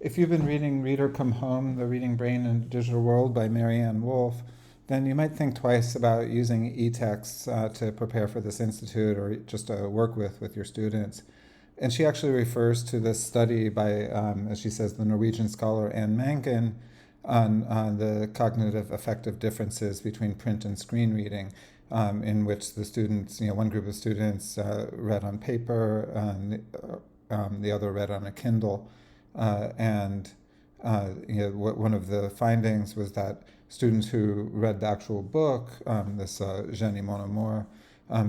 if you've been reading Reader Come Home, The Reading Brain in a Digital World by Marianne Wolf, then you might think twice about using e-texts to prepare for this institute or just to work with your students. And she actually refers to this study by, as she says, the Norwegian scholar Anne Mankin on the cognitive affective differences between print and screen reading, in which the students, one group of students read on paper, the other read on a Kindle. And one of the findings was that students who read the actual book, this Jenny Mon Amour,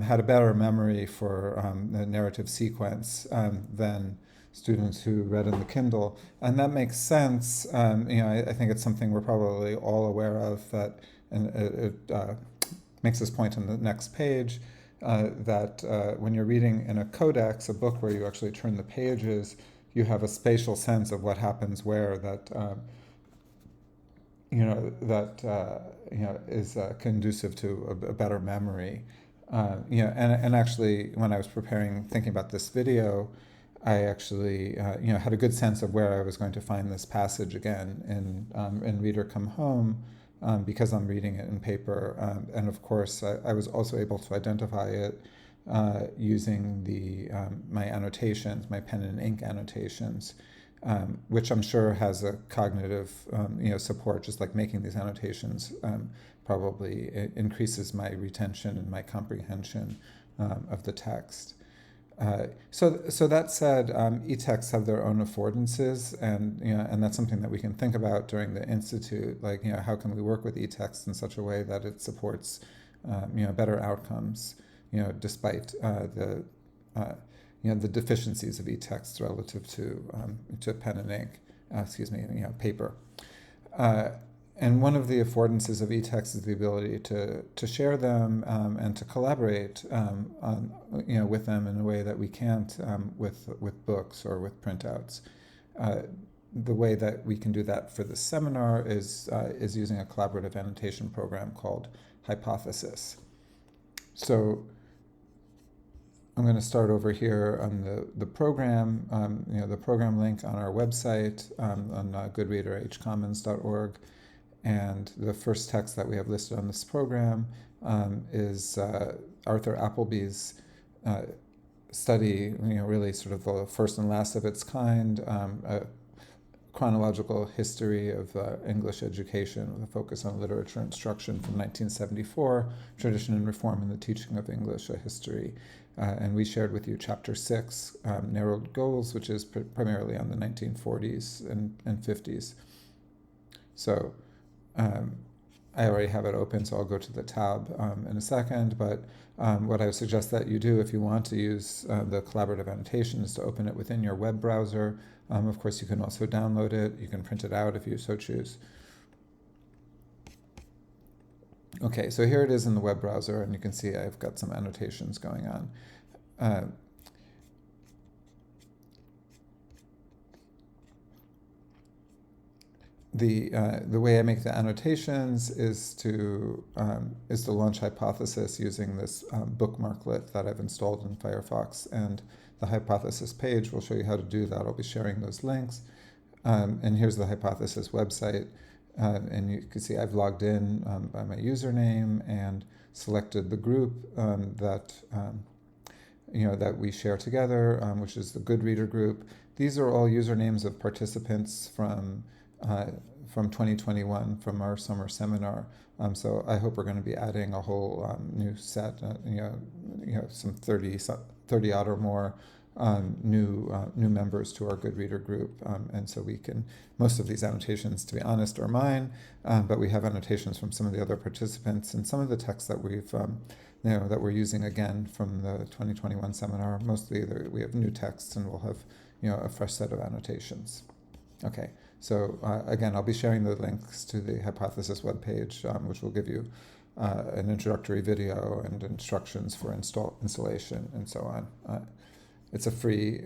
had a better memory for the narrative sequence than students who read in the Kindle. And that makes sense. I think it's something we're probably all aware of, that, and it makes this point on the next page, that when you're reading in a codex, a book where you actually turn the pages, you have a spatial sense of what happens where that is conducive to a better memory. And actually, when I was thinking about this video, I actually had a good sense of where I was going to find this passage again in Reader Come Home, because I'm reading it in paper. And of course, I was also able to identify it using my annotations, my pen and ink annotations, which I'm sure has a cognitive support. Just like making these annotations probably increases my retention and my comprehension of the text. So that said, e-texts have their own affordances, and that's something that we can think about during the institute. Like, how can we work with e-text in such a way that it supports better outcomes, despite the deficiencies of e-text relative to pen and ink, paper. And one of the affordances of e-text is the ability to share them and to collaborate with them in a way that we can't with books or with printouts. The way that we can do that for the seminar is using a collaborative annotation program called Hypothesis. So I'm going to start over here on the program, the program link on our website on goodreaderhcommons.org. And the first text that we have listed on this program is Arthur Appleby's study, really sort of the first and last of its kind, a chronological history of English education with a focus on literature instruction from 1974, Tradition and Reform in the Teaching of English, a History. And we shared with you Chapter 6, Narrowed Goals, which is primarily on the 1940s and 50s. So I already have it open, so I'll go to the tab in a second, but what I would suggest that you do if you want to use the collaborative annotation is to open it within your web browser. Of course, you can also download it. You can print it out if you so choose. Okay, so here it is in the web browser, and you can see I've got some annotations going on. The way I make the annotations is to launch Hypothesis using this bookmarklet that I've installed in Firefox, and the Hypothesis page will show you how to do that. I'll be sharing those links. And here's the Hypothesis website, and you can see I've logged in by my username and selected the group that we share together, which is the Good Reader group. These are all usernames of participants from 2021 from our summer seminar. So I hope we're going to be adding a whole new set, some 30 odd or more new members to our Good Reader group. And so most of these annotations, to be honest, are mine, but we have annotations from some of the other participants, and some of the texts that that we're using again from the 2021 seminar. Mostly we have new texts, and we'll have a fresh set of annotations. Okay, so again, I'll be sharing the links to the Hypothesis webpage, which will give you an introductory video and instructions for installation and so on. It's a free,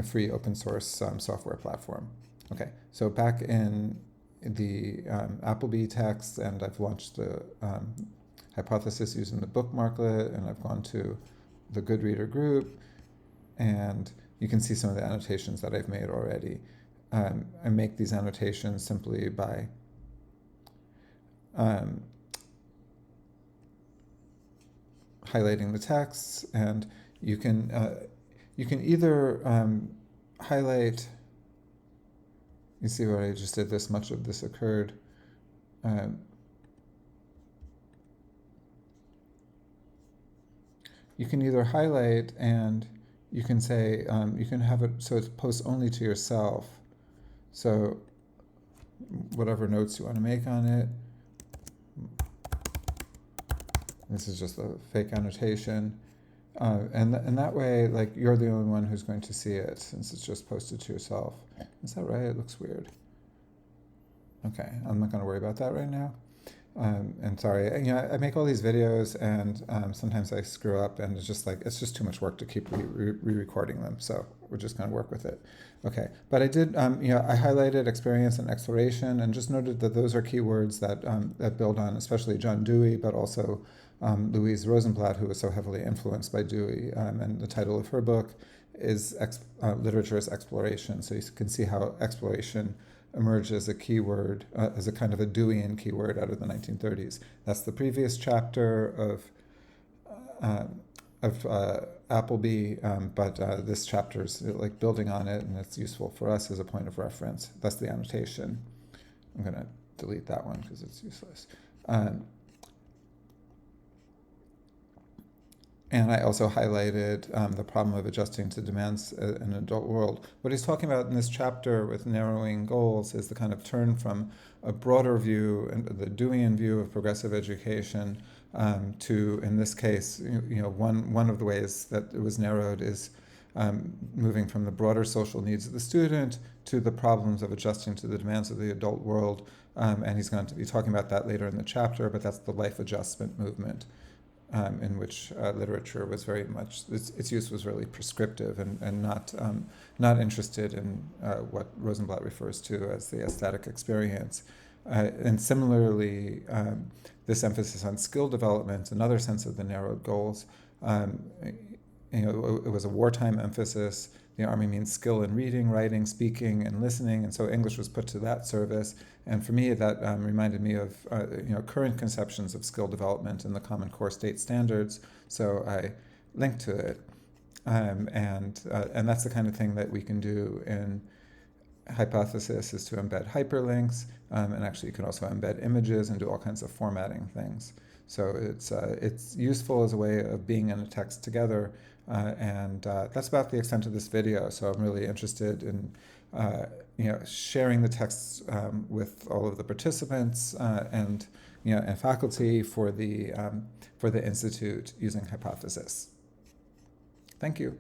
free open source software platform. Okay, so back in the Appleby text, and I've launched the Hypothesis using the bookmarklet, and I've gone to the Good Reader group, and you can see some of the annotations that I've made already. I make these annotations simply by highlighting the text, and you can either highlight. You see what I just did? This much of this occurred. You can either highlight and you can say, you can have it so it posts only to yourself. So whatever notes you want to make on it. This is just a fake annotation. And that way, like, you're the only one who's going to see it since it's just posted to yourself. Is that right? It looks weird. Okay, I'm not going to worry about that right now. And sorry, I make all these videos, and sometimes I screw up, and it's just too much work to keep re-recording them. So we're just going to work with it. Okay, but I did, I highlighted experience and exploration, and just noted that those are keywords that build on, especially John Dewey, but also Louise Rosenblatt, who was so heavily influenced by Dewey, and the title of her book is Literature as Exploration. So you can see how exploration emerged as a keyword, as a kind of a Deweyan keyword out of the 1930s. That's the previous chapter of Appleby, but this chapter is like building on it, and it's useful for us as a point of reference. That's the annotation. I'm going to delete that one because it's useless. And I also highlighted the problem of adjusting to demands in an adult world. What he's talking about in this chapter with narrowing goals is the kind of turn from a broader view, and the Deweyan view of progressive education, to, in this case, one of the ways that it was narrowed is moving from the broader social needs of the student to the problems of adjusting to the demands of the adult world. And he's going to be talking about that later in the chapter, but that's the life adjustment movement. In which literature was very much, its use was really prescriptive and not interested in what Rosenblatt refers to as the aesthetic experience. And similarly, this emphasis on skill development, another sense of the narrowed goals, it was a wartime emphasis. The Army means skill in reading, writing, speaking, and listening, and so English was put to that service. And for me, that reminded me of current conceptions of skill development in the Common Core state standards. So I linked to it, and that's the kind of thing that we can do in Hypothesis, is to embed hyperlinks, and actually you can also embed images and do all kinds of formatting things. So it's useful as a way of being in a text together. And that's about the extent of this video. So I'm really interested in sharing the texts with all of the participants and faculty for the institute using Hypothesis. Thank you.